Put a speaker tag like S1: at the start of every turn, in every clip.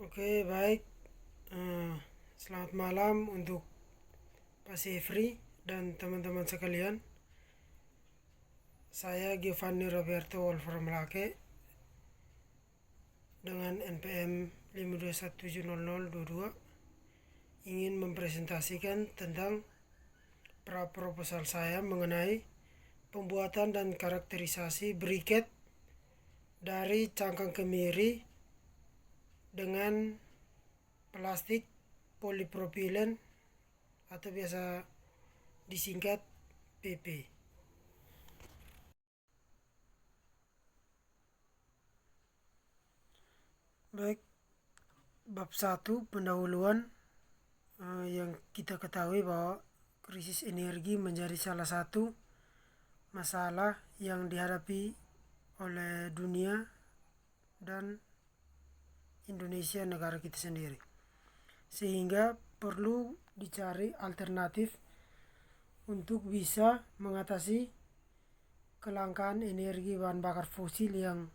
S1: Oke, baik. Eh, Selamat malam untuk Pak Sefri dan teman-teman sekalian. Saya Giovanni Roberto Wolfram Lake dengan NPM 521700022 ingin mempresentasikan tentang proposal saya mengenai pembuatan dan karakterisasi briket dari cangkang kemiri dengan plastik polipropilen atau biasa disingkat PP. Baik, bab 1 pendahuluan. Yang kita ketahui bahwa krisis energi menjadi salah satu masalah yang dihadapi oleh dunia dan Indonesia, negara kita sendiri, sehingga perlu dicari alternatif untuk bisa mengatasi kelangkaan energi bahan bakar fosil yang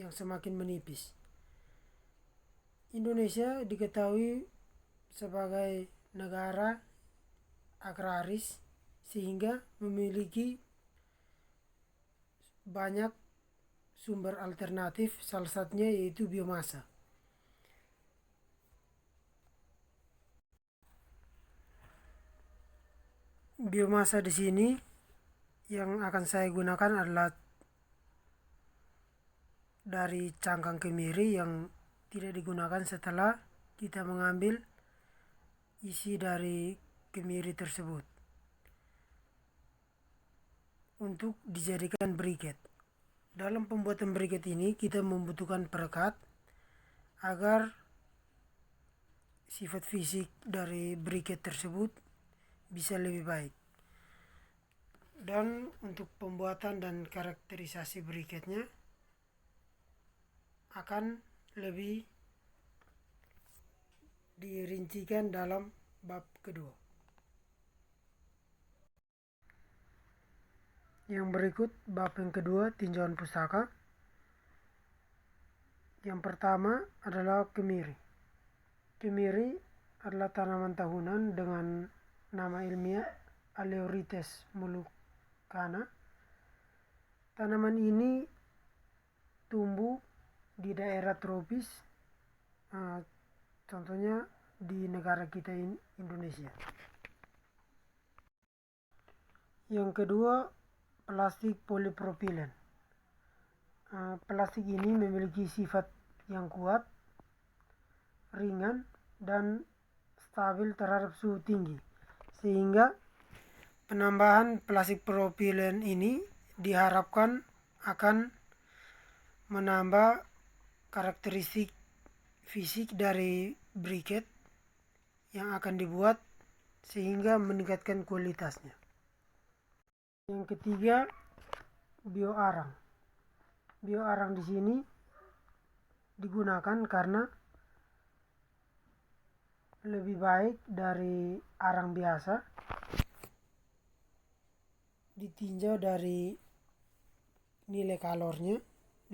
S1: semakin menipis. Indonesia diketahui sebagai negara agraris sehingga memiliki banyak sumber alternatif, salah satunya yaitu biomasa. Biomasa di sini yang akan saya gunakan adalah dari cangkang kemiri yang tidak digunakan setelah kita mengambil isi dari kemiri tersebut untuk dijadikan briket. Dalam pembuatan briket ini kita membutuhkan perekat agar sifat fisik dari briket tersebut bisa lebih baik. Dan untuk pembuatan dan karakterisasi briketnya akan lebih dirincikan dalam bab kedua. Yang berikut bab yang kedua, tinjauan pustaka. Yang pertama adalah kemiri. Kemiri adalah tanaman tahunan dengan nama ilmiah Aleurites moluccana. Tanaman ini tumbuh di daerah tropis, contohnya di negara kita Indonesia. Yang kedua, plastik polipropilen. Plastik ini memiliki sifat yang kuat, ringan, dan stabil terhadap suhu tinggi, sehingga penambahan plastik propilen ini diharapkan akan menambah karakteristik fisik dari briket yang akan dibuat sehingga meningkatkan kualitasnya. Yang ketiga, bioarang. Bioarang di sini digunakan karena lebih baik dari arang biasa, ditinjau dari nilai kalornya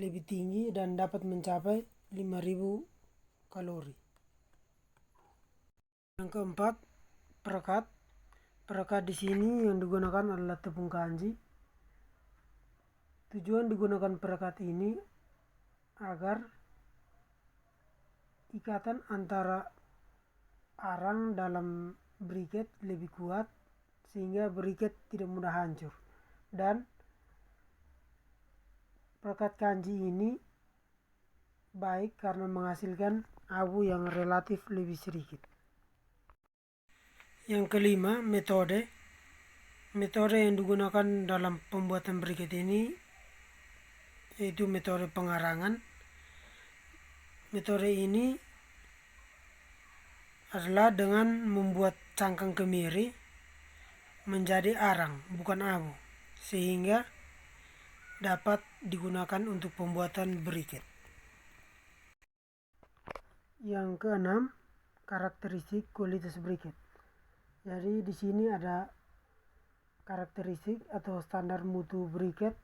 S1: lebih tinggi dan dapat mencapai 5000 kalori. Yang keempat, perekat. Perekat di sini yang digunakan adalah tepung kanji. Tujuan digunakan perekat ini agar ikatan antara arang dalam briket lebih kuat sehingga briket tidak mudah hancur. Dan perekat kanji ini baik karena menghasilkan abu yang relatif lebih sedikit. Yang kelima, metode. Metode yang digunakan dalam pembuatan briket ini yaitu metode pengarangan. Metode ini adalah dengan membuat cangkang kemiri menjadi arang, bukan abu, sehingga dapat digunakan untuk pembuatan briket. Yang keenam, karakteristik kualitas briket. Jadi di sini ada karakteristik atau standar mutu briket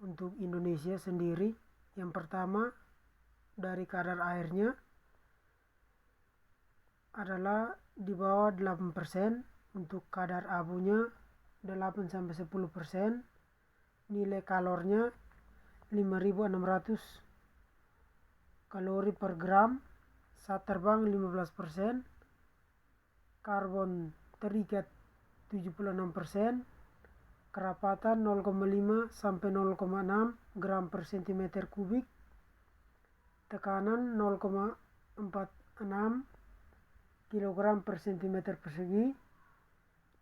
S1: untuk Indonesia sendiri. Yang pertama, dari kadar airnya adalah di bawah 8%, untuk kadar abunya 8-10%, nilai kalornya 5.600 kalori per gram, saat terbang 15%, karbon terikat 76%, kerapatan 0,5 sampai 0,6 gram per cm kubik, tekanan 0,46 kg per cm persegi,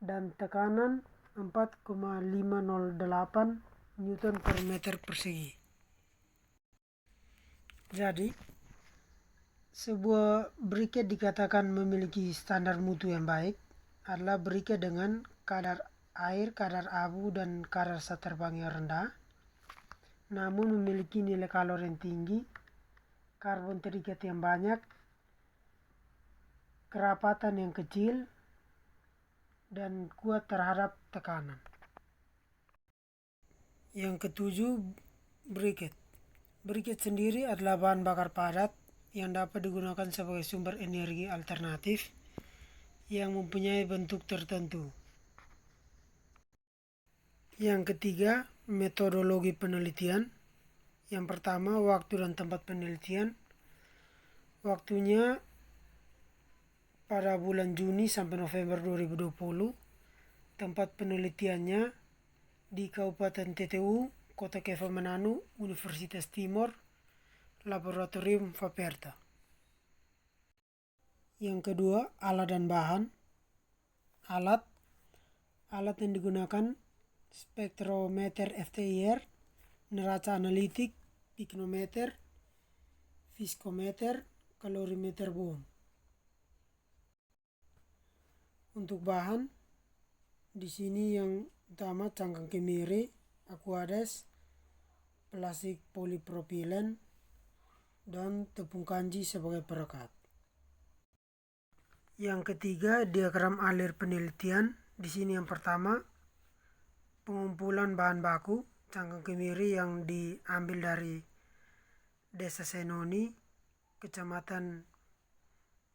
S1: dan tekanan 4,508 Newton per meter persegi. Jadi, sebuah briquette dikatakan memiliki standar mutu yang baik adalah briquette dengan kadar air, kadar abu, dan kadar saat terbang yang rendah, namun memiliki nilai kalori yang tinggi, karbon terikat yang banyak, kerapatan yang kecil, dan kuat terhadap tekanan. Yang ketujuh, briquette. Briquette sendiri adalah bahan bakar padat yang dapat digunakan sebagai sumber energi alternatif yang mempunyai bentuk tertentu. Yang ketiga, metodologi penelitian. Yang pertama, waktu dan tempat penelitian. Waktunya pada bulan Juni sampai November 2020. Tempat penelitiannya di Kabupaten TTU, Kota Kefah Mananu, Universitas Timor, Laboratorium Faperta. Yang kedua, alat dan bahan. Alat yang digunakan spektrometer FTIR, neraca analitik, piknometer, viskometer, kalorimeter Bohm. Untuk bahan, di sini yang utama cangkang kemiri, aquades, plastik polipropilen, dan tepung kanji sebagai perekat. Yang ketiga, diagram alir penelitian. Di sini yang pertama, pengumpulan bahan baku cangkang kemiri yang diambil dari Desa Senoni, Kecamatan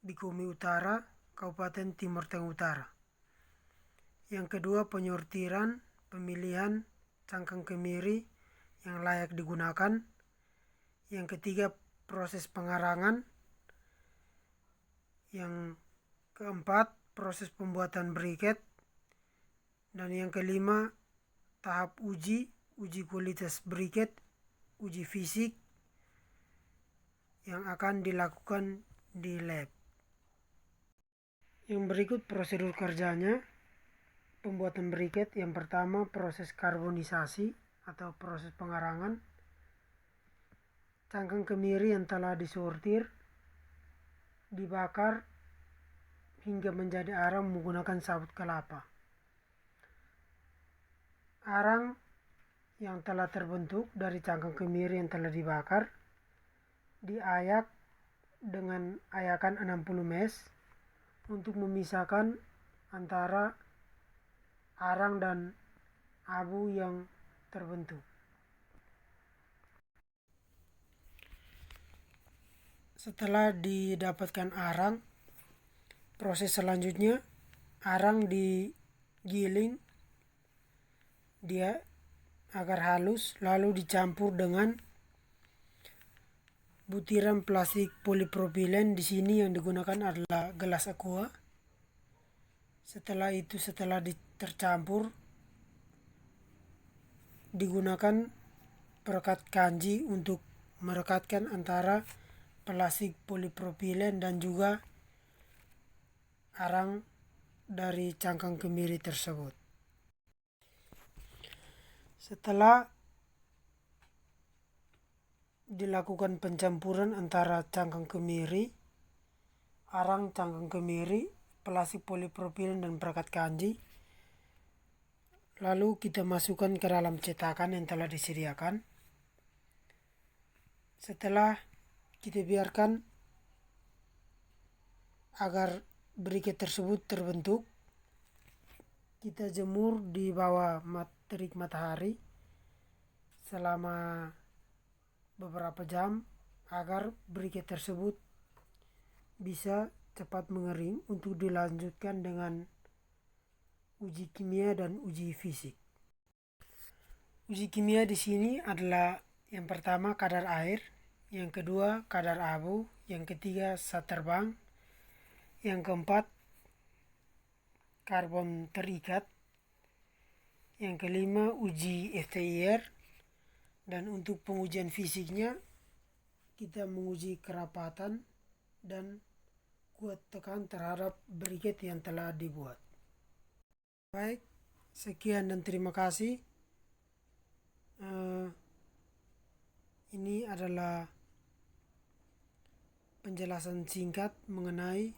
S1: Bikumi Utara, Kabupaten Timor Tengah Utara. Yang kedua, penyortiran, pemilihan cangkang kemiri yang layak digunakan. Yang ketiga, proses pengarangan. Yang keempat, proses pembuatan briquette. Dan yang kelima, tahap uji kualitas briquette, uji fisik yang akan dilakukan di lab. Yang berikut prosedur kerjanya pembuatan briquette. Yang pertama, proses karbonisasi atau proses pengarangan. Cangkang kemiri yang telah disortir dibakar hingga menjadi arang menggunakan sabut kelapa. Arang yang telah terbentuk dari cangkang kemiri yang telah dibakar diayak dengan ayakan 60 mes untuk memisahkan antara arang dan abu yang terbentuk. Setelah didapatkan arang, proses selanjutnya arang digiling dia agar halus, lalu dicampur dengan butiran plastik polipropilen. Di sini yang digunakan adalah gelas aqua. Setelah tercampur, digunakan perekat kanji untuk merekatkan antara plastik polipropilen dan juga arang dari cangkang kemiri tersebut. Setelah dilakukan pencampuran antara cangkang kemiri, arang cangkang kemiri, plastik polipropilen, dan perekat kanji, lalu kita masukkan ke dalam cetakan yang telah disediakan. Setelah kita biarkan agar briquette tersebut terbentuk, kita jemur di bawah terik matahari selama beberapa jam agar briket tersebut bisa cepat mengering untuk dilanjutkan dengan uji kimia dan uji fisik. Uji kimia di sini adalah yang pertama kadar air, yang kedua kadar abu, yang ketiga zat terbang, yang keempat karbon terikat, yang kelima uji FTIR, dan untuk pengujian fisiknya kita menguji kerapatan dan kuat tekan terhadap briket yang telah dibuat. Baik, sekian dan terima kasih. Ini adalah penjelasan singkat mengenai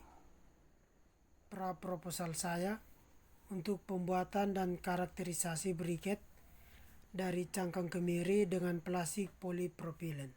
S1: pra-proposal saya untuk pembuatan dan karakterisasi briket dari cangkang kemiri dengan plastik polipropilen.